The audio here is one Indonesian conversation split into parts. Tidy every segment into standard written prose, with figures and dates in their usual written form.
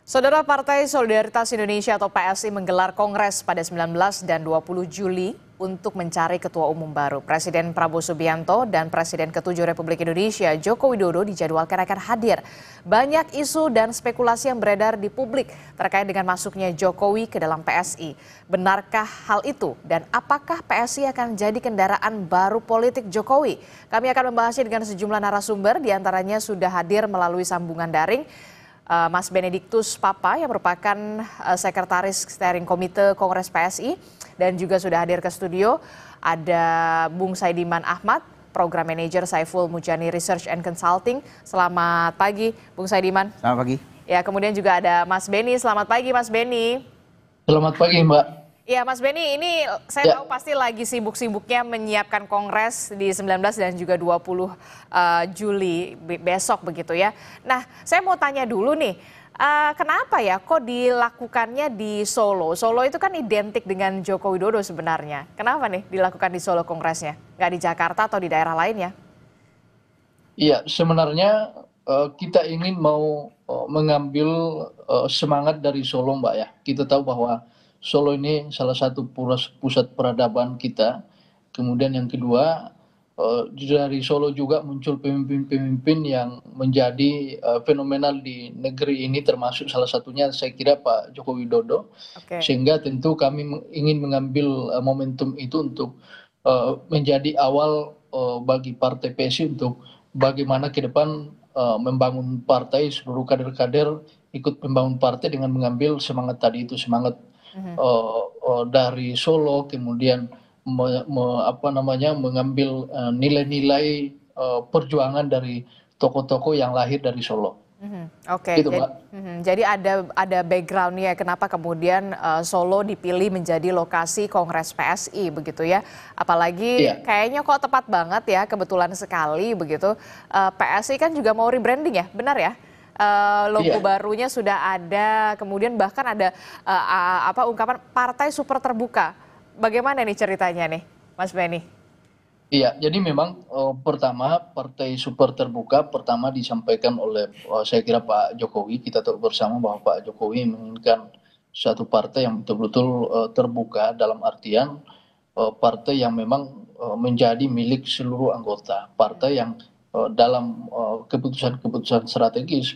Saudara, Partai Solidaritas Indonesia atau PSI menggelar kongres pada 19 dan 20 Juli untuk mencari ketua umum baru. Presiden Prabowo Subianto dan Presiden ke-7 Republik Indonesia Joko Widodo dijadwalkan akan hadir. Banyak isu dan spekulasi yang beredar di publik terkait dengan masuknya Jokowi ke dalam PSI. Benarkah hal itu dan apakah PSI akan jadi kendaraan baru politik Jokowi? Kami akan membahasnya dengan sejumlah narasumber, diantaranya sudah hadir melalui sambungan daring. Mas Benediktus Papa yang merupakan Sekretaris Steering Komite Kongres PSI dan juga sudah hadir ke studio. Ada Bung Saidiman Ahmad, Program Manager Saiful Mujani Research and Consulting. Selamat pagi, Bung Saidiman. Selamat pagi. Ya, kemudian juga ada Mas Beni. Selamat pagi, Mas Beni. Selamat pagi, Mbak. Ya, Mas Beni, ini saya tahu pasti lagi sibuk-sibuknya menyiapkan kongres di 19 dan juga 20 Juli besok begitu ya. Nah, saya mau tanya dulu nih, kenapa ya kok dilakukannya di Solo? Solo itu kan identik dengan Joko Widodo sebenarnya. Kenapa nih dilakukan di Solo kongresnya? Nggak di Jakarta atau di daerah lain ya? Iya, sebenarnya kita ingin mau mengambil semangat dari Solo, Mbak ya. Kita tahu bahwa Solo ini salah satu pusat peradaban kita. Kemudian yang kedua, dari Solo juga muncul pemimpin-pemimpin yang menjadi fenomenal di negeri ini, termasuk salah satunya saya kira Pak Joko Widodo. Sehingga tentu kami ingin mengambil momentum itu untuk menjadi awal bagi Partai PSI untuk bagaimana ke depan membangun partai, seluruh kader-kader ikut membangun partai dengan mengambil semangat tadi itu, semangat dari Solo, kemudian mengambil nilai-nilai perjuangan dari tokoh-tokoh yang lahir dari Solo. Oke, gitu, jadi ada backgroundnya kenapa kemudian Solo dipilih menjadi lokasi Kongres PSI begitu ya. Apalagi kayaknya kok tepat banget ya, kebetulan sekali begitu. PSI kan juga mau rebranding ya, benar ya? Logo barunya sudah ada, kemudian bahkan ada ungkapan partai super terbuka. Bagaimana nih ceritanya nih, Mas Beni? Iya, jadi memang pertama partai super terbuka pertama disampaikan oleh saya kira Pak Jokowi. Kita tahu bersama bahwa Pak Jokowi menginginkan suatu partai yang betul-betul terbuka, dalam artian partai yang memang menjadi milik seluruh anggota, partai yang dalam keputusan-keputusan strategis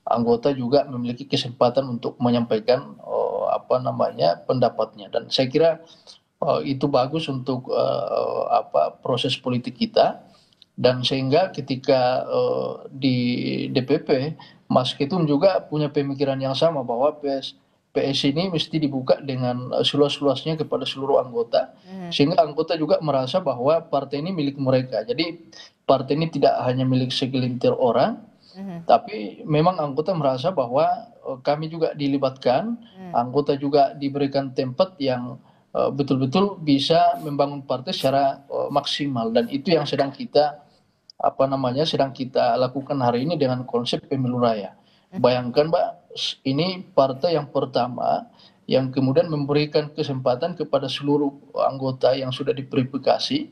anggota juga memiliki kesempatan untuk menyampaikan pendapatnya, dan saya kira itu bagus untuk proses politik kita. Dan sehingga ketika di DPP Mas Ketum juga punya pemikiran yang sama bahwa PSI ini mesti dibuka dengan seluas-luasnya kepada seluruh anggota, sehingga anggota juga merasa bahwa partai ini milik mereka. Jadi partai ini tidak hanya milik segelintir orang, tapi memang anggota merasa bahwa kami juga dilibatkan, anggota juga diberikan tempat yang betul-betul bisa membangun partai secara maksimal, dan itu yang sedang kita lakukan hari ini dengan konsep pemilu raya. Bayangkan Mbak, ini partai yang pertama yang kemudian memberikan kesempatan kepada seluruh anggota yang sudah diverifikasi,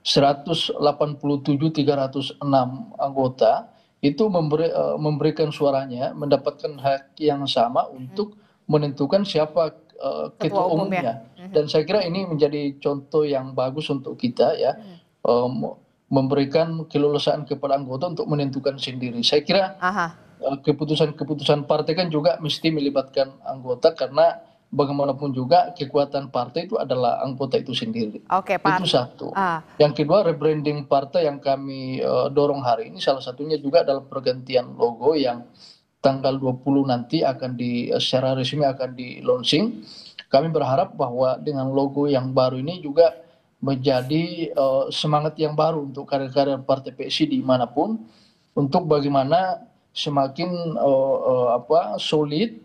187.306 anggota itu memberikan suaranya, mendapatkan hak yang sama untuk menentukan siapa ketua umumnya. Dan saya kira ini menjadi contoh yang bagus untuk kita ya, memberikan keleluasaan kepada anggota untuk menentukan sendiri. Saya kira keputusan-keputusan partai kan juga mesti melibatkan anggota, karena bagaimanapun juga kekuatan partai itu adalah anggota itu sendiri. Itu satu. Yang kedua, rebranding partai yang kami dorong hari ini salah satunya juga adalah pergantian logo yang tanggal 20 nanti secara resmi akan di launching. Kami berharap bahwa dengan logo yang baru ini juga menjadi semangat yang baru untuk kader-kader partai PSI dimanapun, untuk bagaimana semakin solid,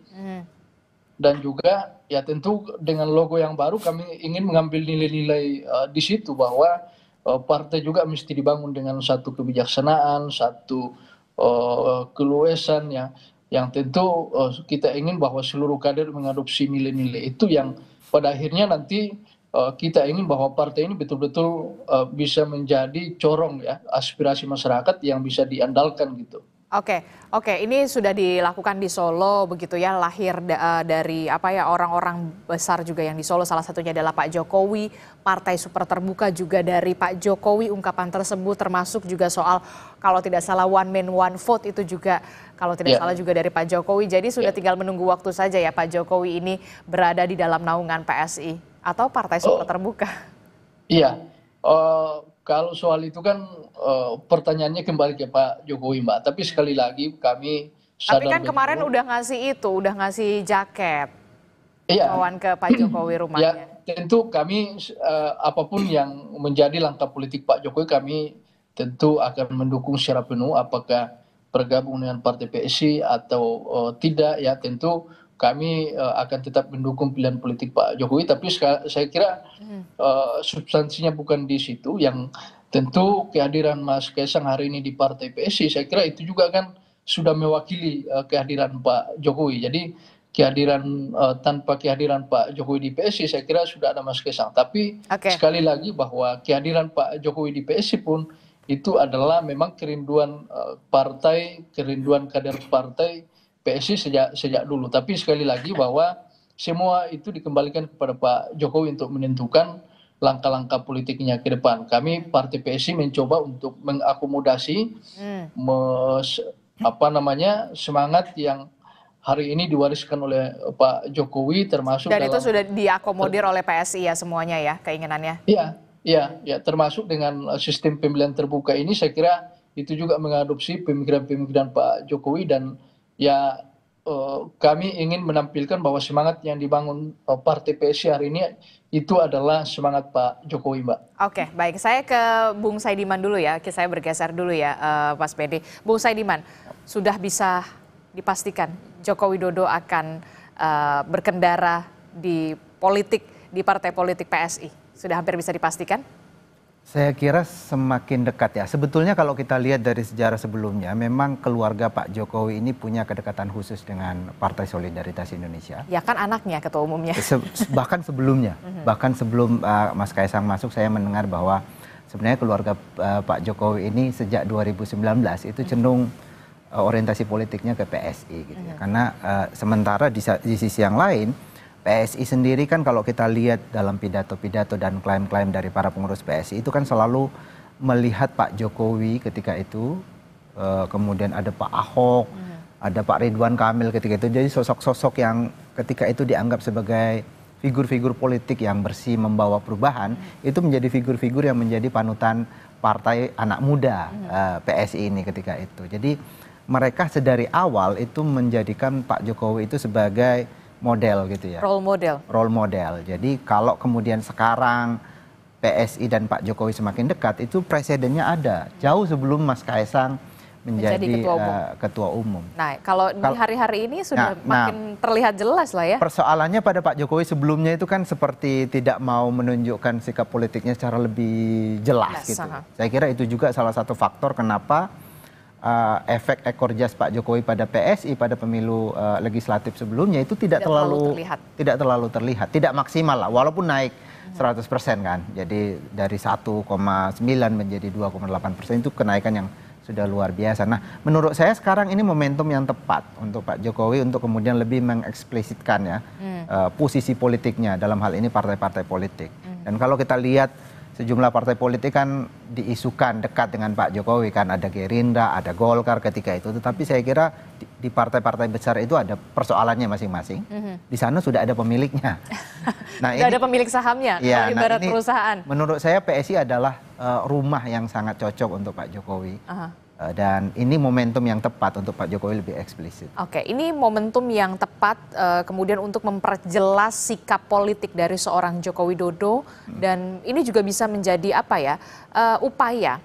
dan juga ya tentu dengan logo yang baru kami ingin mengambil nilai-nilai di situ, bahwa partai juga mesti dibangun dengan satu kebijaksanaan, satu keluasan yang tentu kita ingin bahwa seluruh kader mengadopsi nilai-nilai itu, yang pada akhirnya nanti kita ingin bahwa partai ini betul-betul bisa menjadi corong ya aspirasi masyarakat yang bisa diandalkan gitu. Oke, ini sudah dilakukan di Solo begitu ya, lahir dari apa ya orang-orang besar juga yang di Solo, salah satunya adalah Pak Jokowi, partai super terbuka juga dari Pak Jokowi, ungkapan tersebut termasuk juga soal kalau tidak salah one man one vote itu juga kalau tidak salah juga dari Pak Jokowi, jadi sudah tinggal menunggu waktu saja ya Pak Jokowi ini berada di dalam naungan PSI atau partai super terbuka. Iya, kalau soal itu kan pertanyaannya kembali ke Pak Jokowi, Mbak. Tapi sekali lagi kami Tapi sadar kan kemarin betul. udah ngasih jaket Iya, kawan ke Pak Jokowi ya rumahnya. tentu kami apapun yang menjadi langkah politik Pak Jokowi kami tentu akan mendukung secara penuh apakah bergabung dengan Partai PSI atau tidak ya tentu kami akan tetap mendukung pilihan politik Pak Jokowi tapi saya kira substansinya bukan di situ yang tentu kehadiran Mas Kaisang hari ini di Partai PSI saya kira itu juga kan sudah mewakili kehadiran Pak Jokowi. Jadi tanpa kehadiran Pak Jokowi di PSI saya kira sudah ada Mas Kaisang. Tapi sekali lagi bahwa kehadiran Pak Jokowi di PSI pun itu adalah memang kerinduan partai, kerinduan kader partai PSI sejak dulu. Tapi sekali lagi bahwa semua itu dikembalikan kepada Pak Jokowi untuk menentukan langkah-langkah politiknya ke depan. Kami Partai PSI mencoba untuk mengakomodasi semangat yang hari ini diwariskan oleh Pak Jokowi termasuk dan itu sudah diakomodir oleh PSI ya semuanya ya keinginannya. Iya, termasuk dengan sistem pemilihan terbuka ini saya kira itu juga mengadopsi pemikiran-pemikiran Pak Jokowi dan ya kami ingin menampilkan bahwa semangat yang dibangun Partai PSI hari ini itu adalah semangat Pak Jokowi, Mbak. Oke, baik. Saya ke Bung Saidiman dulu ya. Saya bergeser dulu ya, Mas Pedi. Bung Saidiman, sudah bisa dipastikan Joko Widodo akan berkendara di partai politik PSI? Sudah hampir bisa dipastikan? Saya kira semakin dekat ya. Sebetulnya kalau kita lihat dari sejarah sebelumnya, memang keluarga Pak Jokowi ini punya kedekatan khusus dengan Partai Solidaritas Indonesia. Ya kan anaknya ketua umumnya. Bahkan sebelumnya, bahkan sebelum Mas Kaisang masuk, saya mendengar bahwa sebenarnya keluarga Pak Jokowi ini sejak 2019 itu cenderung orientasi politiknya ke PSI gitu ya. Karena sementara di sisi yang lain PSI sendiri kan kalau kita lihat dalam pidato-pidato dan klaim-klaim dari para pengurus PSI itu kan selalu melihat Pak Jokowi ketika itu, kemudian ada Pak Ahok, ada Pak Ridwan Kamil ketika itu. Jadi sosok-sosok yang ketika itu dianggap sebagai figur-figur politik yang bersih membawa perubahan, itu menjadi figur-figur yang menjadi panutan partai anak muda PSI ini ketika itu. Jadi mereka sedari awal itu menjadikan Pak Jokowi itu sebagai model gitu ya. Role model. Jadi kalau kemudian sekarang PSI dan Pak Jokowi semakin dekat, itu presidennya ada. Jauh sebelum Mas Kaisang menjadi ketua umum. Nah, kalau di hari-hari ini sudah makin terlihat jelas lah ya. Persoalannya pada Pak Jokowi sebelumnya itu kan seperti tidak mau menunjukkan sikap politiknya secara lebih jelas gitu. Saya kira itu juga salah satu faktor kenapa efek ekor jas Pak Jokowi pada PSI pada pemilu legislatif sebelumnya itu tidak terlalu terlihat, tidak maksimal lah, walaupun naik 100% kan. Jadi dari 1,9 menjadi 2,8% itu kenaikan yang sudah luar biasa. Nah, menurut saya sekarang ini momentum yang tepat untuk Pak Jokowi untuk kemudian lebih mengeksplisitkan ya posisi politiknya dalam hal ini partai-partai politik. Dan kalau kita lihat sejumlah partai politik kan diisukan dekat dengan Pak Jokowi kan, ada Gerindra, ada Golkar ketika itu. Tetapi saya kira di partai-partai besar itu ada persoalannya masing-masing. Di sana sudah ada pemiliknya. Nah, sudah ada pemilik sahamnya, ya, ibarat perusahaan. Menurut saya PSI adalah rumah yang sangat cocok untuk Pak Jokowi. Dan ini momentum yang tepat untuk Pak Jokowi lebih eksplisit. Oke, ini momentum yang tepat kemudian untuk memperjelas sikap politik dari seorang Joko Widodo dan ini juga bisa menjadi apa ya upaya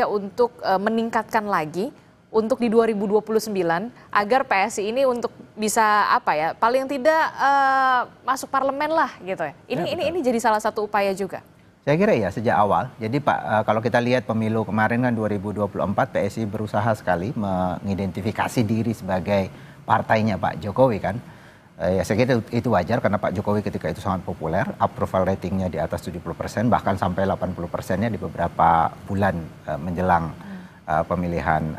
untuk meningkatkan lagi untuk di 2029 agar PSI ini untuk bisa apa ya paling tidak masuk parlemen lah gitu ya. Ini jadi salah satu upaya juga. Saya kira ya sejak awal. Jadi Pak, kalau kita lihat pemilu kemarin kan 2024 PSI berusaha sekali mengidentifikasi diri sebagai partainya Pak Jokowi kan. Ya saya kira itu wajar karena Pak Jokowi ketika itu sangat populer, approval ratingnya di atas 70%, bahkan sampai 80%-nya di beberapa bulan menjelang pemilihan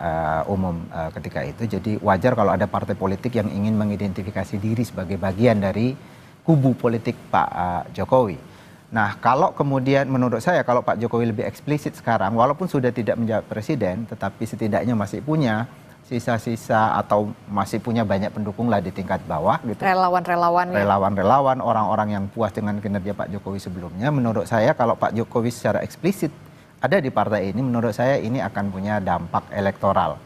umum ketika itu. Jadi wajar kalau ada partai politik yang ingin mengidentifikasi diri sebagai bagian dari kubu politik Pak Jokowi. Nah, kalau kemudian menurut saya kalau Pak Jokowi lebih eksplisit sekarang, walaupun sudah tidak menjadi presiden, tetapi setidaknya masih punya sisa-sisa atau masih punya banyak pendukung lah di tingkat bawah gitu. Relawan-relawan. Relawan-relawan, orang-orang yang puas dengan kinerja Pak Jokowi sebelumnya. Menurut saya kalau Pak Jokowi secara eksplisit ada di partai ini, menurut saya ini akan punya dampak elektoral.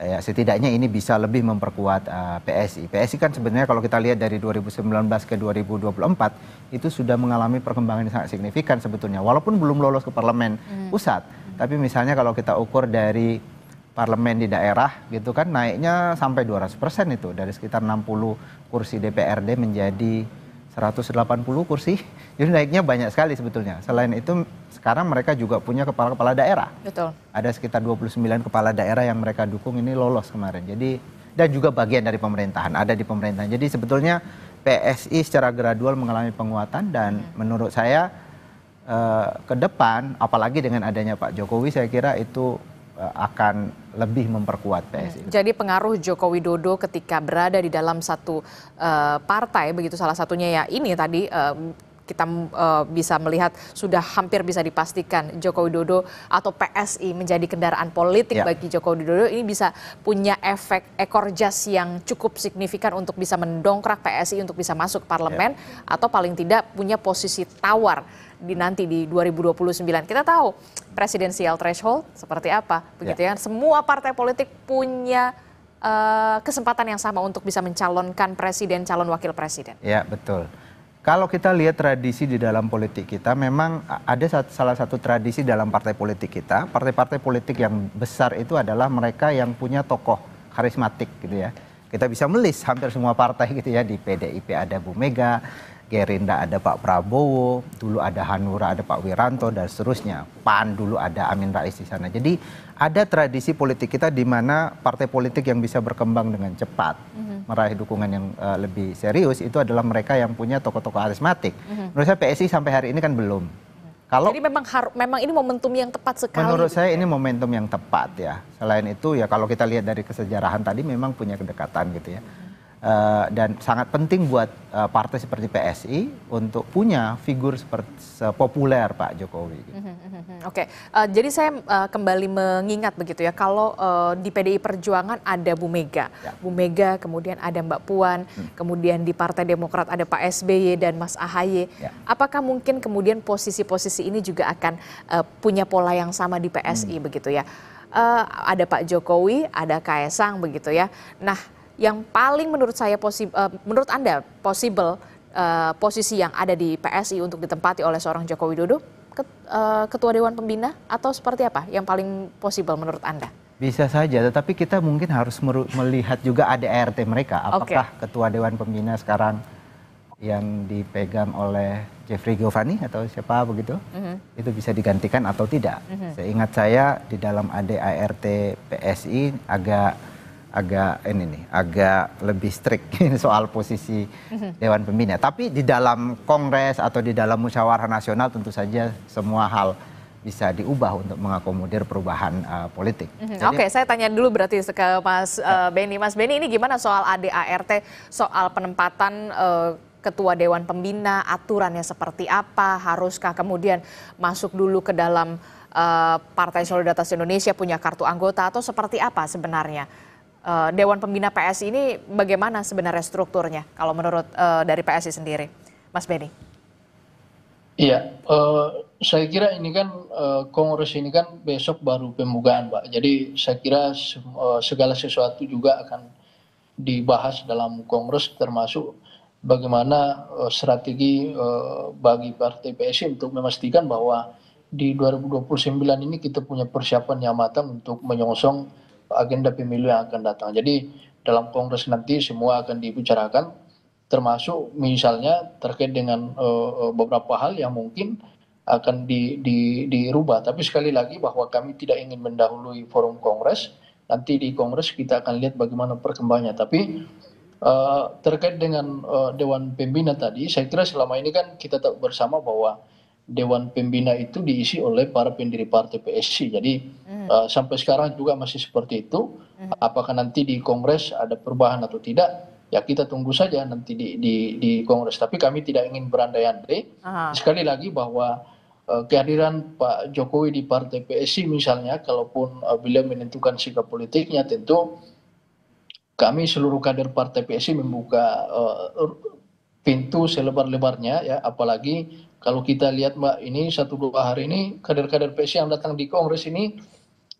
Ya, setidaknya ini bisa lebih memperkuat PSI. PSI kan sebenarnya kalau kita lihat dari 2019 ke 2024 itu sudah mengalami perkembangan yang sangat signifikan sebetulnya. Walaupun belum lolos ke parlemen pusat, tapi misalnya kalau kita ukur dari parlemen di daerah gitu kan naiknya sampai 200% itu, dari sekitar 60 kursi DPRD menjadi 180 kursi. Jadi naiknya banyak sekali sebetulnya. Selain itu sekarang mereka juga punya kepala-kepala daerah. Betul. Ada sekitar 29 kepala daerah yang mereka dukung ini lolos kemarin. Jadi dan juga bagian dari pemerintahan, ada di pemerintahan. Jadi sebetulnya PSI secara gradual mengalami penguatan dan menurut saya ke depan apalagi dengan adanya Pak Jokowi saya kira itu akan lebih memperkuat PSI. Jadi pengaruh Joko Widodo ketika berada di dalam satu partai, begitu salah satunya ya ini tadi kita bisa melihat sudah hampir bisa dipastikan Joko Widodo atau PSI menjadi kendaraan politik bagi Joko Widodo, ini bisa punya efek ekor jas yang cukup signifikan untuk bisa mendongkrak PSI untuk bisa masuk parlemen atau paling tidak punya posisi tawar nanti di 2029. Kita tahu presidensial threshold seperti apa, begitu ya. Semua partai politik punya kesempatan yang sama untuk bisa mencalonkan presiden, calon wakil presiden. Ya, betul. Kalau kita lihat tradisi di dalam politik kita, memang ada salah satu tradisi dalam partai politik kita. Partai-partai politik yang besar itu adalah mereka yang punya tokoh karismatik gitu ya. Kita bisa melis hampir semua partai gitu ya. Di PDIP ada Bu Mega, Gerindra ada Pak Prabowo, dulu ada Hanura, ada Pak Wiranto, dan seterusnya. PAN dulu ada Amin Rais di sana. Jadi ada tradisi politik kita di mana partai politik yang bisa berkembang dengan cepat, meraih dukungan yang lebih serius, itu adalah mereka yang punya tokoh-tokoh karismatik. Menurut saya PSI sampai hari ini kan belum. Jadi memang ini momentum yang tepat sekali. Menurut saya ini momentum yang tepat ya. Selain itu ya kalau kita lihat dari kesejarahan tadi memang punya kedekatan gitu ya. Dan sangat penting buat partai seperti PSI untuk punya figur seperti populer Pak Jokowi. Oke, jadi saya kembali mengingat begitu ya, kalau di PDI Perjuangan ada Bu Mega, Bu Mega, kemudian ada Mbak Puan, kemudian di Partai Demokrat ada Pak SBY dan Mas AHY. Apakah mungkin kemudian posisi-posisi ini juga akan punya pola yang sama di PSI begitu ya? Ada Pak Jokowi, ada Kaesang begitu ya. Nah, yang paling menurut saya menurut Anda possible posisi yang ada di PSI untuk ditempati oleh seorang Joko Widodo, Ketua Dewan Pembina atau seperti apa yang paling possible menurut Anda? Bisa saja, tetapi kita mungkin harus melihat juga ADART mereka. Apakah Ketua Dewan Pembina sekarang yang dipegang oleh Jeffrey Giovanni atau siapa begitu, itu bisa digantikan atau tidak? Seingat saya di dalam ADART PSI agak lebih strict soal posisi Dewan Pembina. Tapi di dalam Kongres atau di dalam musyawarah nasional tentu saja semua hal bisa diubah untuk mengakomodir perubahan politik. Oke, saya tanya dulu berarti ke Mas Benny. Mas Benny, ini gimana soal ADART, soal penempatan Ketua Dewan Pembina, aturannya seperti apa? Haruskah kemudian masuk dulu ke dalam Partai Solidaritas Indonesia, punya kartu anggota, atau seperti apa sebenarnya? Dewan Pembina PSI ini bagaimana sebenarnya strukturnya kalau menurut dari PSI sendiri, Mas Benny? Iya, saya kira ini kan Kongres ini kan besok baru pembukaan, Pak. Jadi saya kira segala sesuatu juga akan dibahas dalam Kongres, termasuk bagaimana strategi bagi Partai PSI untuk memastikan bahwa di 2029 ini kita punya persiapan yang matang untuk menyongsong agenda pemilu yang akan datang. Jadi dalam Kongres nanti semua akan dibicarakan, termasuk misalnya terkait dengan beberapa hal yang mungkin akan dirubah. Tapi sekali lagi bahwa kami tidak ingin mendahului forum Kongres. Nanti di Kongres kita akan lihat bagaimana perkembangannya. Tapi Terkait dengan Dewan Pembina tadi, saya kira selama ini kan kita tahu bersama bahwa Dewan Pembina itu diisi oleh para pendiri partai PSI. Jadi sampai sekarang juga masih seperti itu. Apakah nanti di Kongres ada perubahan atau tidak? Ya kita tunggu saja nanti di Kongres. Tapi kami tidak ingin berandai-andai. Sekali lagi bahwa kehadiran Pak Jokowi di partai PSI misalnya, kalaupun beliau menentukan sikap politiknya, tentu kami seluruh kader partai PSI membuka pintu selebar-lebarnya ya, apalagi kalau kita lihat Mbak, ini 1-2 hari ini kader-kader PSI yang datang di Kongres ini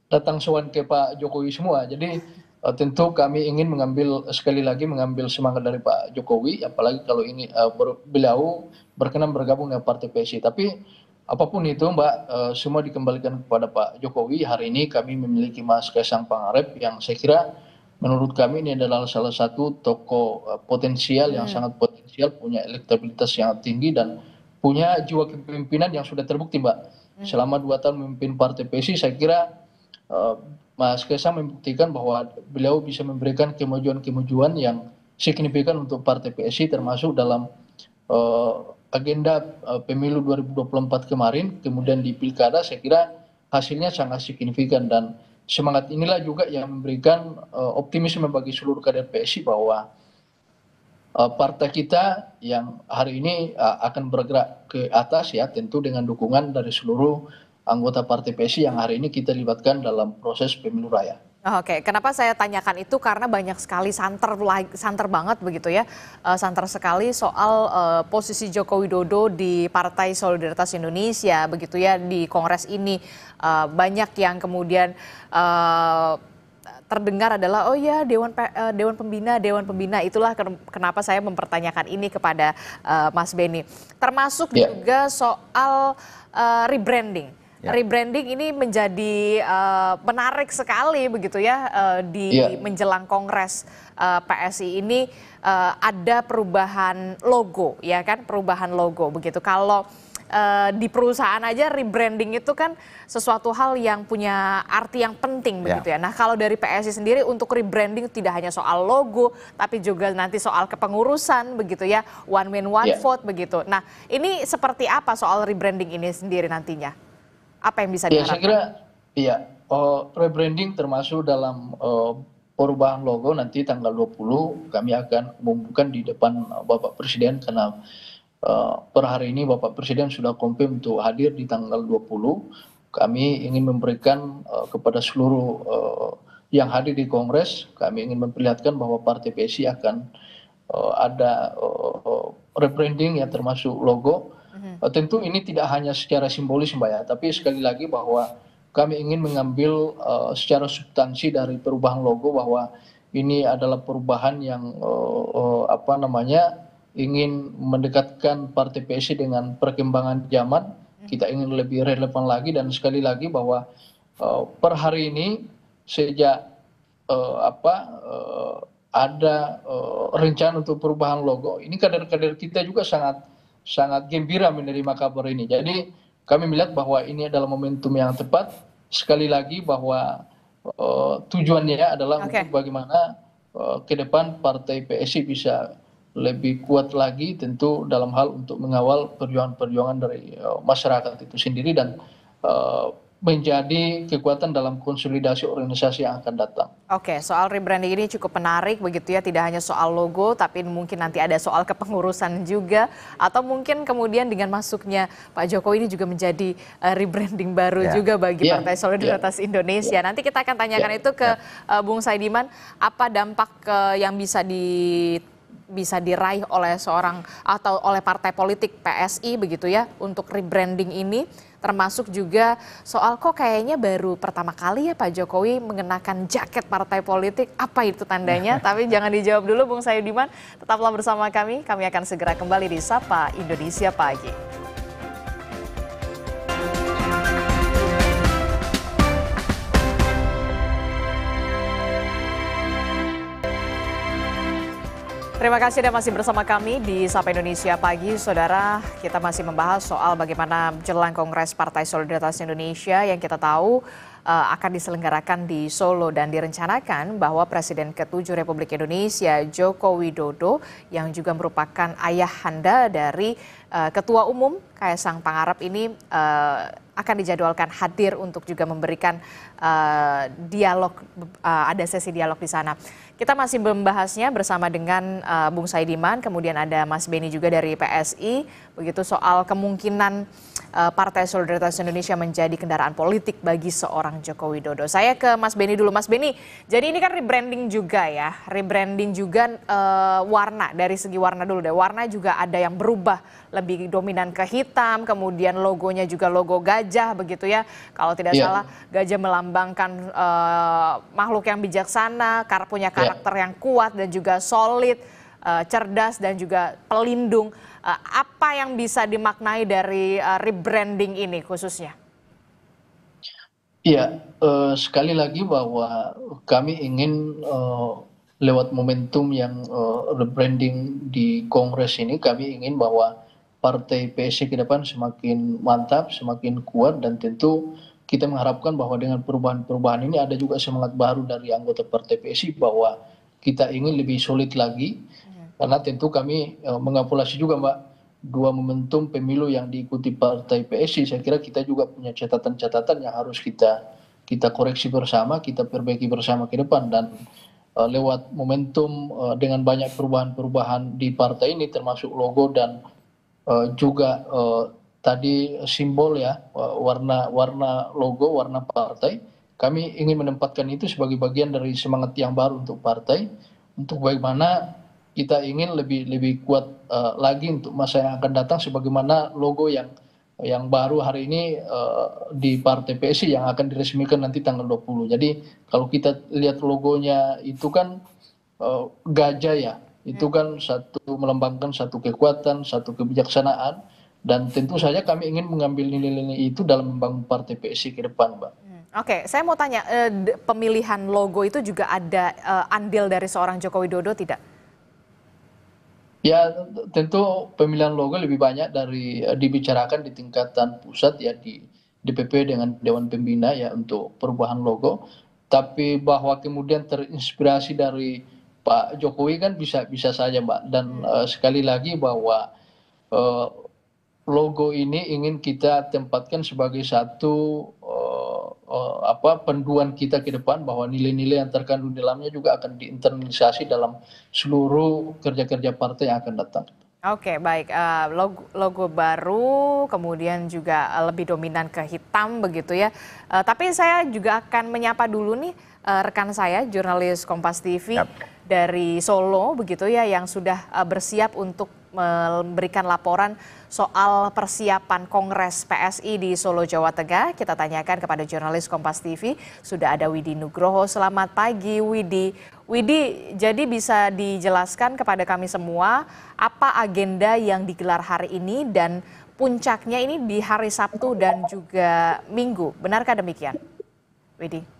datang sowan ke Pak Jokowi semua. Jadi tentu kami ingin sekali lagi mengambil semangat dari Pak Jokowi, apalagi kalau ini beliau berkenan bergabung dengan partai PSI. Tapi apapun itu Mbak, semua dikembalikan kepada Pak Jokowi. Hari ini kami memiliki Mas Kaisang Pangarep yang saya kira menurut kami ini adalah salah satu tokoh potensial yang sangat potensial, punya elektabilitas yang tinggi dan punya jiwa kepemimpinan yang sudah terbukti Mbak. Selama 2 tahun memimpin partai PSI, saya kira Mas Kaisang membuktikan bahwa beliau bisa memberikan kemajuan-kemajuan yang signifikan untuk partai PSI, termasuk dalam agenda pemilu 2024 kemarin, kemudian di pilkada saya kira hasilnya sangat signifikan, dan semangat inilah juga yang memberikan optimisme bagi seluruh kader PSI bahwa partai kita yang hari ini akan bergerak ke atas ya, tentu dengan dukungan dari seluruh anggota partai PSI yang hari ini kita libatkan dalam proses pemilu raya. Oke, kenapa saya tanyakan itu karena banyak sekali santer banget begitu ya, santer sekali soal posisi Joko Widodo di Partai Solidaritas Indonesia begitu ya di Kongres ini. Banyak yang kemudian terdengar adalah oh ya Dewan Pembina, itulah kenapa saya mempertanyakan ini kepada Mas Benny. Termasuk juga soal rebranding. Rebranding ini menjadi menarik sekali begitu ya di menjelang Kongres PSI ini ada perubahan logo ya kan, perubahan logo begitu. Kalau di perusahaan aja rebranding itu kan sesuatu hal yang punya arti yang penting begitu ya. Nah kalau dari PSI sendiri untuk rebranding tidak hanya soal logo tapi juga nanti soal kepengurusan begitu ya, one man one vote begitu. Nah ini seperti apa soal rebranding ini sendiri nantinya? Apa yang bisa diharapkan? Saya kira rebranding termasuk dalam perubahan logo. Nanti tanggal 20 kami akan umumkan di depan Bapak Presiden, karena per hari ini Bapak Presiden sudah confirm untuk hadir di tanggal 20. Kami ingin memberikan kepada seluruh yang hadir di Kongres, kami ingin memperlihatkan bahwa Partai PSI akan ada rebranding ya, termasuk logo. Tentu ini tidak hanya secara simbolis Mbak ya, tapi sekali lagi bahwa kami ingin mengambil secara substansi dari perubahan logo, bahwa ini adalah perubahan yang ingin mendekatkan Partai PSI dengan perkembangan zaman. Kita ingin lebih relevan lagi, dan sekali lagi bahwa per hari ini sejak ada rencana untuk perubahan logo, ini kader-kader kita juga sangat gembira menerima kabar ini. Jadi kami melihat bahwa ini adalah momentum yang tepat. Sekali lagi bahwa tujuannya adalah untuk bagaimana ke depan Partai PSI bisa lebih kuat lagi, tentu dalam hal untuk mengawal perjuangan-perjuangan dari masyarakat itu sendiri, dan menjadi kekuatan dalam konsolidasi organisasi yang akan datang. Oke, soal rebranding ini cukup menarik begitu ya, tidak hanya soal logo tapi mungkin nanti ada soal kepengurusan juga, atau mungkin kemudian dengan masuknya Pak Jokowi ini juga menjadi rebranding baru juga bagi Partai Solidaritas Indonesia. Nanti kita akan tanyakan itu ke Bung Saidiman, apa dampak yang bisa diraih oleh seorang atau oleh partai politik PSI begitu ya untuk rebranding ini, termasuk juga soal kok kayaknya baru pertama kali ya Pak Jokowi mengenakan jaket partai politik, apa itu tandanya? Tapi jangan dijawab dulu Bung Saidiman, tetaplah bersama kami akan segera kembali di Sapa Indonesia Pagi. Terima kasih Anda masih bersama kami di Sapa Indonesia Pagi. Saudara, kita masih membahas soal bagaimana jelang Kongres Partai Solidaritas Indonesia yang kita tahu akan diselenggarakan di Solo dan direncanakan bahwa Presiden ke-7 Republik Indonesia Joko Widodo yang juga merupakan ayahanda dari Ketua Umum Kaisang Pangarep ini akan dijadwalkan hadir untuk juga memberikan dialog, ada sesi dialog di sana. Kita masih membahasnya bersama dengan Bung Saidiman, kemudian ada Mas Beni juga dari PSI, begitu soal kemungkinan Partai Solidaritas Indonesia menjadi kendaraan politik bagi seorang Joko Widodo. Saya ke Mas Beni dulu. Mas Beni, jadi ini kan rebranding juga ya, rebranding juga warna, dari segi warna dulu deh. Warna juga ada yang berubah, lebih dominan ke hitam, kemudian logonya juga logo gajah begitu ya. Kalau tidak salah, gajah melambangkan makhluk yang bijaksana, punya karakter yang kuat dan juga solid, cerdas dan juga pelindung. Apa yang bisa dimaknai dari rebranding ini khususnya? Iya, sekali lagi bahwa kami ingin lewat momentum yang rebranding di Kongres ini, kami ingin bahwa Partai PSI ke depan semakin mantap, semakin kuat, dan tentu kita mengharapkan bahwa dengan perubahan-perubahan ini ada juga semangat baru dari anggota Partai PSI bahwa kita ingin lebih solid lagi. Karena tentu kami mengakumulasi juga Mbak, dua momentum pemilu yang diikuti Partai PSI, saya kira kita juga punya catatan-catatan yang harus kita koreksi bersama, kita perbaiki bersama ke depan. Dan lewat momentum dengan banyak perubahan-perubahan di partai ini termasuk logo dan juga tadi simbol ya, warna logo, warna partai, kami ingin menempatkan itu sebagai bagian dari semangat yang baru untuk partai, untuk bagaimana kita ingin lebih kuat lagi untuk masa yang akan datang, sebagaimana logo yang baru hari ini di Partai PSI yang akan diresmikan nanti tanggal 20. Jadi kalau kita lihat logonya itu kan gajah ya, itu kan melambangkan satu kekuatan, satu kebijaksanaan, dan tentu saja kami ingin mengambil nilai-nilai itu dalam membangun Partai PSI ke depan, Mbak. Oke, saya mau tanya, pemilihan logo itu juga ada andil dari seorang Joko Widodo tidak? Ya, tentu pemilihan logo lebih banyak dari dibicarakan di tingkatan pusat ya, di DPP dengan Dewan Pembina ya, untuk perubahan logo. Tapi bahwa kemudian terinspirasi dari Pak Jokowi kan bisa saja Mbak. Dan sekali lagi bahwa logo ini ingin kita tempatkan sebagai satu panduan kita ke depan, bahwa nilai-nilai yang terkandung di dalamnya juga akan diinternalisasi dalam seluruh kerja-kerja partai yang akan datang. Oke, baik. Logo baru, kemudian juga lebih dominan ke hitam begitu ya. Tapi saya juga akan menyapa dulu nih rekan saya, jurnalis Kompas TV dari Solo begitu ya, yang sudah bersiap untuk memberikan laporan soal persiapan Kongres PSI di Solo, Jawa Tengah. Kita tanyakan kepada jurnalis Kompas TV, sudah ada Widi Nugroho. Selamat pagi Widi. Widi, jadi bisa dijelaskan kepada kami semua apa agenda yang digelar hari ini dan puncaknya ini di hari Sabtu dan juga Minggu. Benarkah demikian, Widi?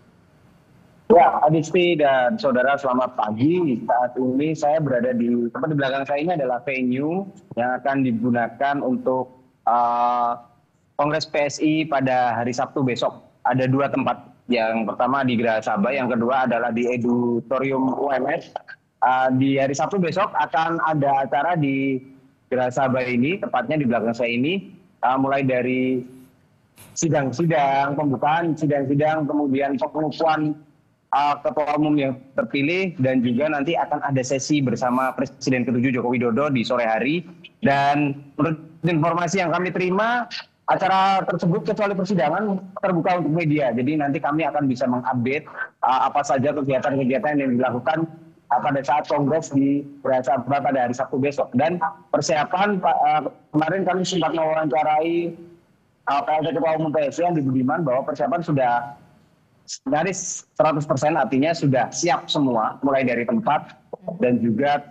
Ya, Adisti dan saudara, selamat pagi. Saat ini saya berada di tempat di belakang saya ini adalah venue yang akan digunakan untuk Kongres PSI pada hari Sabtu besok. Ada dua tempat. Yang pertama di Geraha Sabah, yang kedua adalah di Edutorium UMS. Di hari Sabtu besok akan ada acara di Geraha Sabah ini, tepatnya di belakang saya ini, mulai dari sidang-sidang, pembukaan sidang-sidang, kemudian pengukuhan Ketua Umum yang terpilih, dan juga nanti akan ada sesi bersama Presiden ke-7 Joko Widodo di sore hari. Dan menurut informasi yang kami terima, acara tersebut kecuali persidangan terbuka untuk media. Jadi nanti kami akan bisa mengupdate apa saja kegiatan-kegiatan yang dilakukan pada saat Kongres di Geraha Sabah pada hari Sabtu besok. Dan persiapan, kemarin kami sempat mewawancarai PLT Ketua Umum PSI yang di Budiman, bahwa persiapan sudah nyaris 100%, artinya sudah siap semua, mulai dari tempat dan juga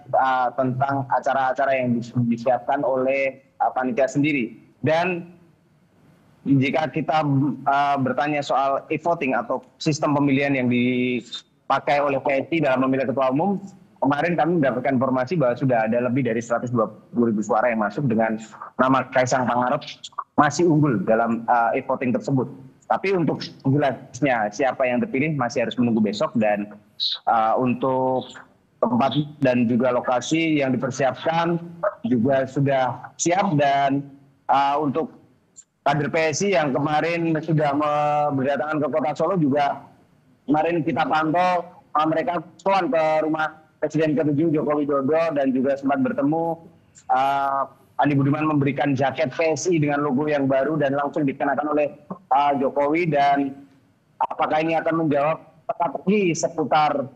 tentang acara-acara yang disiapkan oleh panitia sendiri. Dan jika kita bertanya soal e-voting atau sistem pemilihan yang dipakai oleh PSI dalam memilih ketua umum, kemarin kami mendapatkan informasi bahwa sudah ada lebih dari 120.000 suara yang masuk dengan nama Kaisang Pangarep masih unggul dalam e-voting tersebut. Tapi untuk jelasnya siapa yang terpilih masih harus menunggu besok, dan untuk tempat dan juga lokasi yang dipersiapkan juga sudah siap. Dan untuk kader PSI yang kemarin sudah berdatangan ke Kota Solo juga kemarin kita pantau mereka soan ke rumah Presiden ke-7 Joko Widodo dan juga sempat bertemu. Andi Budiman memberikan jaket PSI dengan logo yang baru dan langsung dikenakan oleh Jokowi. Dan apakah ini akan menjawab teka-teki seputar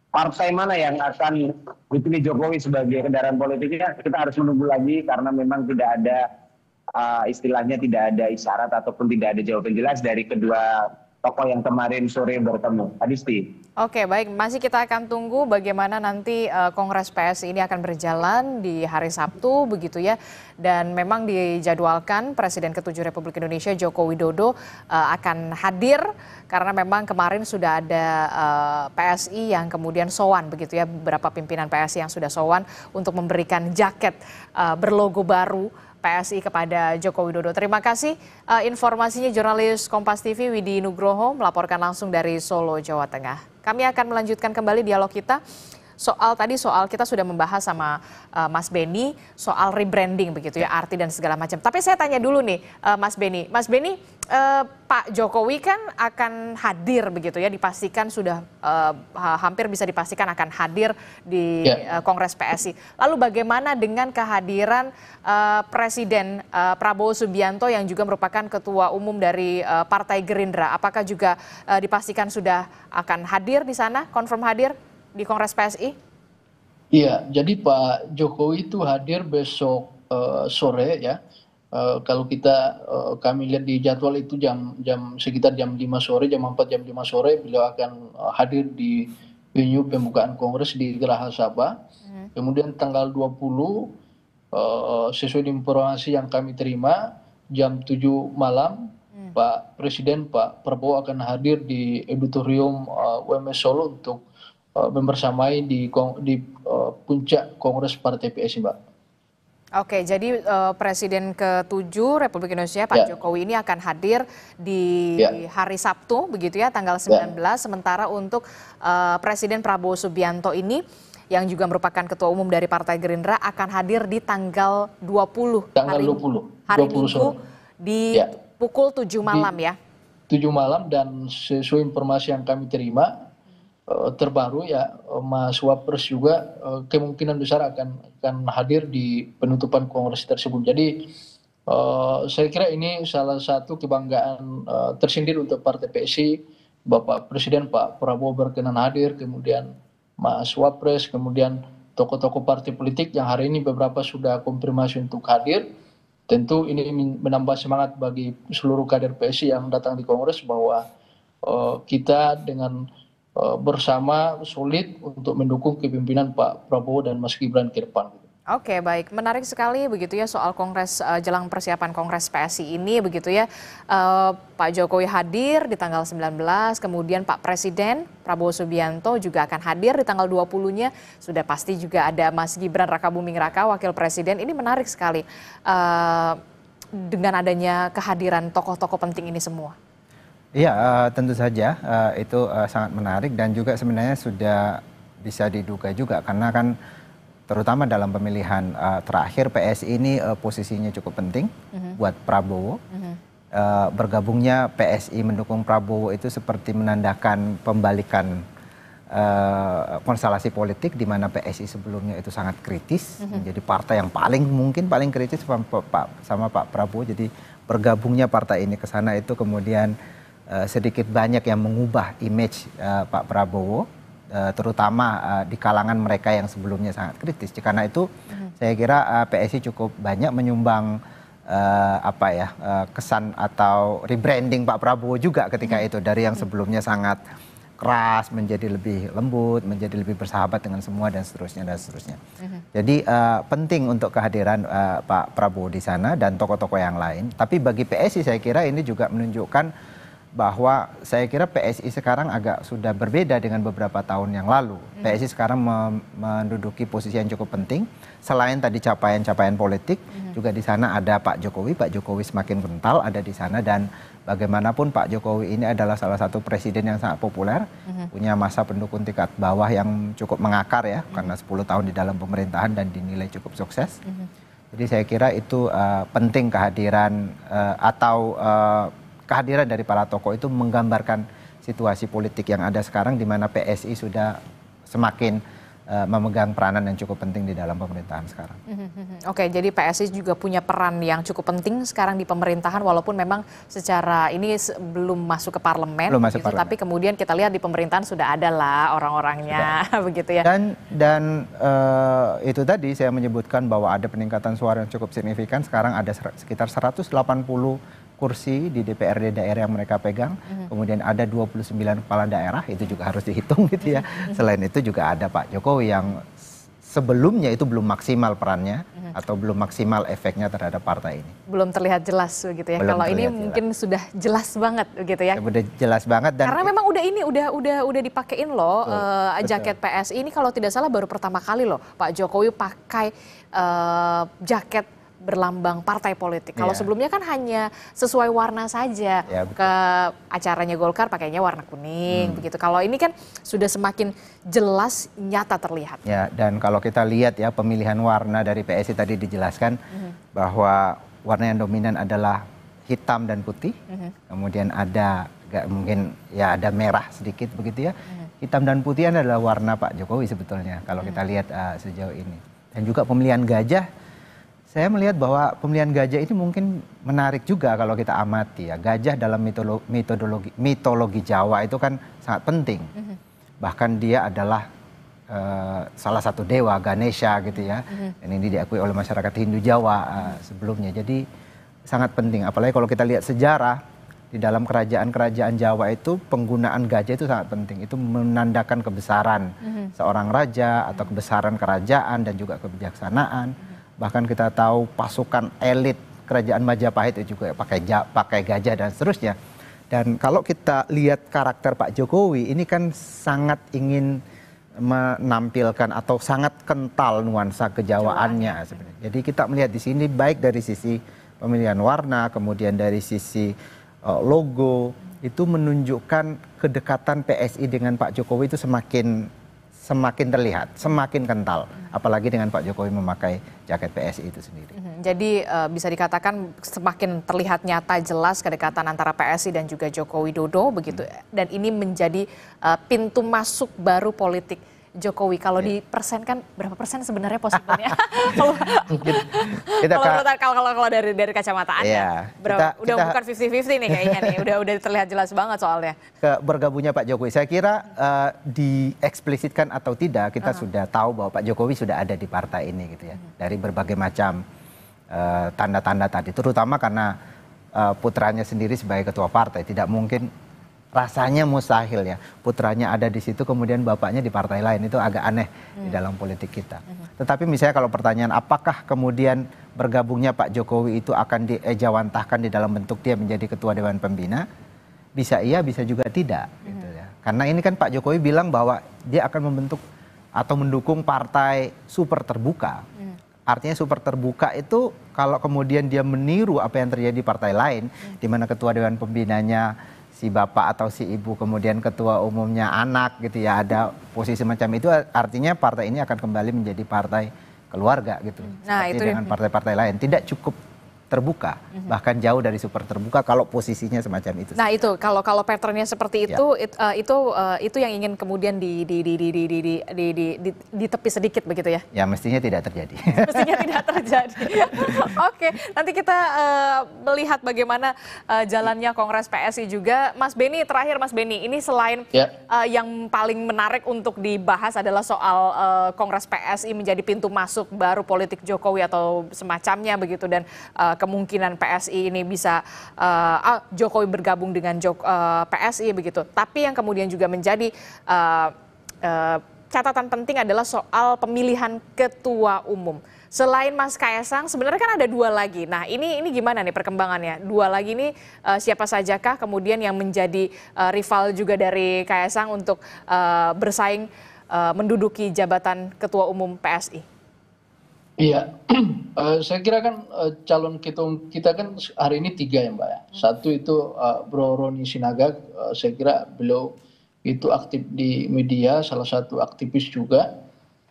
partai mana yang akan dipilih Jokowi sebagai kendaraan politiknya, kita harus menunggu lagi karena memang tidak ada istilahnya tidak ada isyarat ataupun tidak ada jawaban jelas dari kedua tokoh yang kemarin sore bertemu. Adisti. Oke, baik. Masih kita akan tunggu bagaimana nanti Kongres PSI ini akan berjalan di hari Sabtu, begitu ya. Dan memang dijadwalkan Presiden ke-7 Republik Indonesia Joko Widodo akan hadir karena memang kemarin sudah ada PSI yang kemudian sowan, begitu ya. Beberapa pimpinan PSI yang sudah sowan untuk memberikan jaket berlogo baru PSI kepada Joko Widodo. Terima kasih informasinya jurnalis Kompas TV Widi Nugroho melaporkan langsung dari Solo, Jawa Tengah. Kami akan melanjutkan kembali dialog kita soal kita sudah membahas sama Mas Beni soal rebranding begitu ya, arti dan segala macam. Tapi saya tanya dulu nih Mas Beni, Pak Jokowi kan akan hadir begitu ya, dipastikan sudah hampir bisa dipastikan akan hadir di Kongres PSI. Lalu bagaimana dengan kehadiran Presiden Prabowo Subianto yang juga merupakan Ketua Umum dari Partai Gerindra? Apakah juga dipastikan sudah akan hadir di sana, confirm hadir di Kongres PSI? Iya, jadi Pak Jokowi itu hadir besok sore ya. Kalau kami lihat di jadwal itu sekitar jam 5 sore, jam 4 jam 5 sore beliau akan hadir di venue pembukaan kongres di Geraha Sabah. Kemudian tanggal 20 sesuai informasi yang kami terima jam 7 malam Pak Presiden Pak Prabowo akan hadir di auditorium UMS Solo untuk membersamai di puncak Kongres Partai PSI, Mbak. Oke, jadi Presiden ke-7 Republik Indonesia Pak Jokowi ini akan hadir di hari Sabtu begitu ya, tanggal 19. Sementara untuk Presiden Prabowo Subianto ini yang juga merupakan Ketua Umum dari Partai Gerindra akan hadir di tanggal 20. Tanggal 20. Hari Minggu di pukul 7 malam ya. 7 malam, dan sesuai informasi yang kami terima terbaru ya, Mas Wapres juga kemungkinan besar akan hadir di penutupan kongres tersebut. Jadi saya kira ini salah satu kebanggaan tersendiri untuk Partai PSI. Bapak Presiden Pak Prabowo berkenan hadir, kemudian Mas Wapres, kemudian tokoh-tokoh partai politik yang hari ini beberapa sudah konfirmasi untuk hadir. Tentu ini menambah semangat bagi seluruh kader PSI yang datang di kongres bahwa kita dengan bersama solid untuk mendukung kepemimpinan Pak Prabowo dan Mas Gibran ke depan. Oke, baik. Menarik sekali begitu ya soal kongres jelang persiapan Kongres PSI ini begitu ya. Pak Jokowi hadir di tanggal 19, kemudian Pak Presiden Prabowo Subianto juga akan hadir di tanggal 20-nya. Sudah pasti juga ada Mas Gibran Rakabuming Raka, Wakil Presiden. Ini menarik sekali dengan adanya kehadiran tokoh-tokoh penting ini semua. Iya, tentu saja itu sangat menarik dan juga sebenarnya sudah bisa diduga juga karena kan terutama dalam pemilihan terakhir PSI ini posisinya cukup penting buat Prabowo. Bergabungnya PSI mendukung Prabowo itu seperti menandakan pembalikan konstelasi politik di mana PSI sebelumnya itu sangat kritis, menjadi partai yang paling kritis sama Pak Prabowo. Jadi bergabungnya partai ini ke sana itu kemudian sedikit banyak yang mengubah image Pak Prabowo, terutama di kalangan mereka yang sebelumnya sangat kritis. Karena itu saya kira PSI cukup banyak menyumbang kesan atau rebranding Pak Prabowo juga ketika itu, dari yang sebelumnya sangat keras menjadi lebih lembut, menjadi lebih bersahabat dengan semua dan seterusnya. Jadi penting untuk kehadiran Pak Prabowo di sana dan tokoh-tokoh yang lain. Tapi bagi PSI saya kira ini juga menunjukkan bahwa saya kira PSI sekarang agak sudah berbeda dengan beberapa tahun yang lalu. PSI sekarang menduduki posisi yang cukup penting. Selain tadi capaian-capaian politik, juga di sana ada Pak Jokowi. Pak Jokowi semakin kental ada di sana, dan bagaimanapun Pak Jokowi ini adalah salah satu presiden yang sangat populer, punya masa pendukung tingkat bawah yang cukup mengakar ya, karena 10 tahun di dalam pemerintahan dan dinilai cukup sukses. Jadi saya kira itu penting kehadiran kehadiran dari para tokoh itu menggambarkan situasi politik yang ada sekarang, di mana PSI sudah semakin memegang peranan yang cukup penting di dalam pemerintahan sekarang. Oke, jadi PSI juga punya peran yang cukup penting sekarang di pemerintahan, walaupun memang secara ini belum masuk ke parlemen, belum masuk parlemen. Tapi kemudian kita lihat di pemerintahan sudah ada lah orang-orangnya, begitu ya. Dan itu tadi saya menyebutkan bahwa ada peningkatan suara yang cukup signifikan. Sekarang ada sekitar 180 kursi di DPRD daerah yang mereka pegang, kemudian ada 29 kepala daerah, itu juga harus dihitung gitu ya. Selain itu juga ada Pak Jokowi yang sebelumnya itu belum maksimal perannya atau belum maksimal efeknya terhadap partai ini. Belum terlihat jelas begitu ya. Kalau ini mungkin sudah jelas banget begitu ya. Sudah jelas banget, dan karena memang udah dipakein loh jaket PSI ini, kalau tidak salah baru pertama kali loh Pak Jokowi pakai jaket berlambang partai politik. Kalau sebelumnya kan hanya sesuai warna saja. Ke acaranya Golkar pakainya warna kuning begitu. Kalau ini kan sudah semakin jelas, nyata terlihat. Ya, dan kalau kita lihat ya pemilihan warna dari PSI tadi dijelaskan bahwa warna yang dominan adalah hitam dan putih. Kemudian ada mungkin ya ada merah sedikit begitu ya. Hitam dan putih adalah warna Pak Jokowi sebetulnya kalau kita lihat sejauh ini. Dan juga pemilihan gajah, saya melihat bahwa pemilihan gajah ini mungkin menarik juga kalau kita amati ya. Gajah dalam mitologi Jawa itu kan sangat penting. Bahkan dia adalah salah satu dewa, Ganesha gitu ya. Dan ini diakui oleh masyarakat Hindu Jawa sebelumnya. Jadi sangat penting. Apalagi kalau kita lihat sejarah di dalam kerajaan-kerajaan Jawa itu penggunaan gajah itu sangat penting. Itu menandakan kebesaran seorang raja atau kebesaran kerajaan dan juga kebijaksanaan. Bahkan kita tahu pasukan elit kerajaan Majapahit itu juga pakai gajah dan seterusnya. Dan kalau kita lihat karakter Pak Jokowi ini kan sangat ingin menampilkan atau sangat kental nuansa kejawaannya sebenarnya. Jadi kita melihat di sini baik dari sisi pemilihan warna, kemudian dari sisi logo, itu menunjukkan kedekatan PSI dengan Pak Jokowi itu semakin terlihat, semakin kental. Apalagi dengan Pak Jokowi memakai jaket PSI itu sendiri. Jadi bisa dikatakan semakin terlihat nyata jelas kedekatan antara PSI dan juga Joko Widodo begitu. Dan ini menjadi pintu masuk baru politik Jokowi. Kalau dipersenkan berapa persen sebenarnya possible-nya? Kalau dari kacamata Anda, udah bukan 50-50 nih kayaknya nih. Udah terlihat jelas banget soalnya. Bergabungnya Pak Jokowi, saya kira dieksplisitkan atau tidak, kita sudah tahu bahwa Pak Jokowi sudah ada di partai ini gitu ya. Dari berbagai macam tanda-tanda tadi, terutama karena putranya sendiri sebagai ketua partai, tidak mungkin. Rasanya mustahil ya, putranya ada di situ kemudian bapaknya di partai lain, itu agak aneh di dalam politik kita. Tetapi misalnya kalau pertanyaan apakah kemudian bergabungnya Pak Jokowi itu akan diejawantahkan di dalam bentuk dia menjadi ketua Dewan Pembina, bisa iya bisa juga tidak gitu ya. Karena ini kan Pak Jokowi bilang bahwa dia akan membentuk atau mendukung partai super terbuka. Artinya super terbuka itu kalau kemudian dia meniru apa yang terjadi di partai lain, di mana ketua Dewan Pembinanya si bapak atau si ibu, kemudian ketua umumnya anak gitu ya, ada posisi semacam itu, artinya partai ini akan kembali menjadi partai keluarga gitu. Seperti dengan partai-partai lain, tidak cukup terbuka, bahkan jauh dari super terbuka kalau posisinya semacam itu. Nah itu kalau patternnya seperti itu yang ingin kemudian ditepi sedikit begitu ya? Ya mestinya tidak terjadi. Mestinya tidak terjadi. Oke, nanti kita melihat bagaimana jalannya Kongres PSI juga. Mas Beni, terakhir Mas Beni, ini selain yang paling menarik untuk dibahas adalah soal Kongres PSI menjadi pintu masuk baru politik Jokowi atau semacamnya begitu, dan kemungkinan PSI ini bisa Jokowi bergabung dengan PSI begitu. Tapi yang kemudian juga menjadi catatan penting adalah soal pemilihan ketua umum. Selain Mas Kaesang, sebenarnya kan ada 2 lagi. Nah, ini gimana nih perkembangannya? 2 lagi ini siapa sajakah kemudian yang menjadi rival juga dari Kaesang untuk bersaing menduduki jabatan ketua umum PSI? Iya, saya kira kan calon ketua umum kita kan hari ini 3 ya Mbak ya. Satu itu Bro Roni Sinaga, saya kira beliau itu aktif di media, salah satu aktivis juga.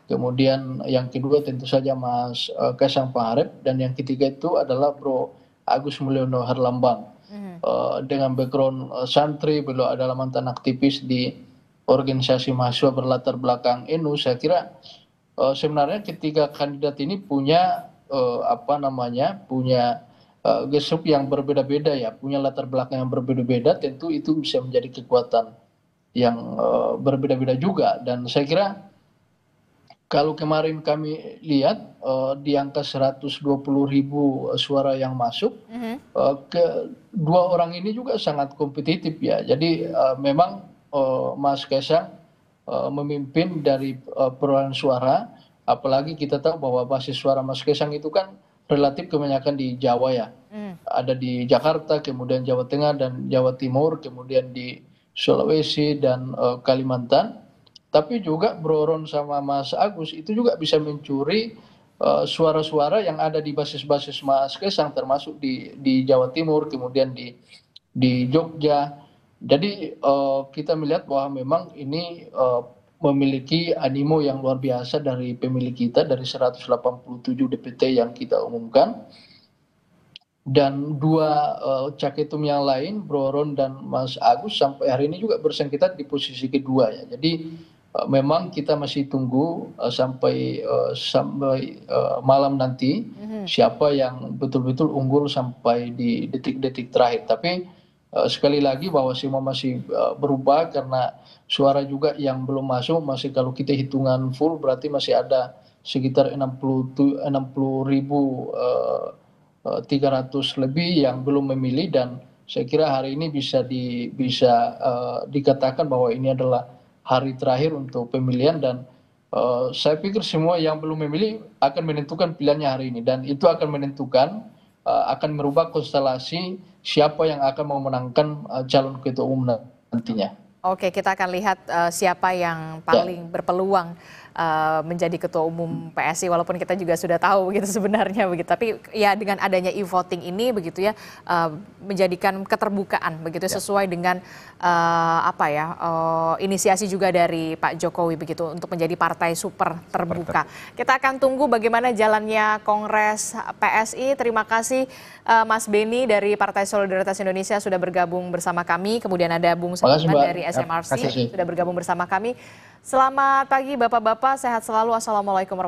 Kemudian yang kedua tentu saja Mas Kaesang Pangarep, dan yang ketiga itu adalah Bro Agus Mulyono Herlambang. Dengan background santri, beliau adalah mantan aktivis di organisasi mahasiswa berlatar belakang NU. Saya kira sebenarnya ketiga kandidat ini punya punya gestuk yang berbeda-beda ya, punya latar belakang yang berbeda-beda. Tentu itu bisa menjadi kekuatan yang berbeda-beda juga, dan saya kira kalau kemarin kami lihat di angka 120.000 suara yang masuk, kedua orang ini juga sangat kompetitif ya. Jadi memang Mas Kaesang memimpin dari perolehan suara, apalagi kita tahu bahwa basis suara Mas Kaesang itu kan relatif kebanyakan di Jawa ya. Ada di Jakarta, kemudian Jawa Tengah dan Jawa Timur, kemudian di Sulawesi dan Kalimantan. Tapi juga Bro Ron sama Mas Agus itu juga bisa mencuri suara-suara yang ada di basis-basis Mas Kaesang, termasuk di Jawa Timur, kemudian di Jogja. Jadi kita melihat bahwa memang ini memiliki animo yang luar biasa dari pemilih kita, dari 187 DPT yang kita umumkan. Dan 2 caketum yang lain, Bro Ron dan Mas Agus, sampai hari ini juga bersengketa di posisi kedua ya. Jadi memang kita masih tunggu sampai malam nanti siapa yang betul-betul unggul sampai di detik-detik terakhir. Tapi sekali lagi bahwa semua masih berubah karena suara juga yang belum masuk, masih kalau kita hitungan full berarti masih ada sekitar 60.300 lebih yang belum memilih, dan saya kira hari ini bisa dikatakan bahwa ini adalah hari terakhir untuk pemilihan, dan saya pikir semua yang belum memilih akan menentukan pilihannya hari ini, dan itu akan menentukan akan merubah konstelasi siapa yang akan memenangkan calon ketua umum nantinya. Oke, kita akan lihat siapa yang paling berpeluang menjadi ketua umum PSI, walaupun kita juga sudah tahu begitu sebenarnya begitu. Tapi ya dengan adanya e-voting ini begitu ya, menjadikan keterbukaan begitu sesuai dengan inisiasi juga dari Pak Jokowi begitu untuk menjadi partai super terbuka. Kita akan tunggu bagaimana jalannya Kongres PSI. Terima kasih Mas Beni dari Partai Solidaritas Indonesia sudah bergabung bersama kami. Kemudian ada Bung Saiman dari SMRC sudah bergabung bersama kami. Selamat pagi Bapak-bapak, sehat selalu. Assalamualaikum warahmatullahi wabarakatuh.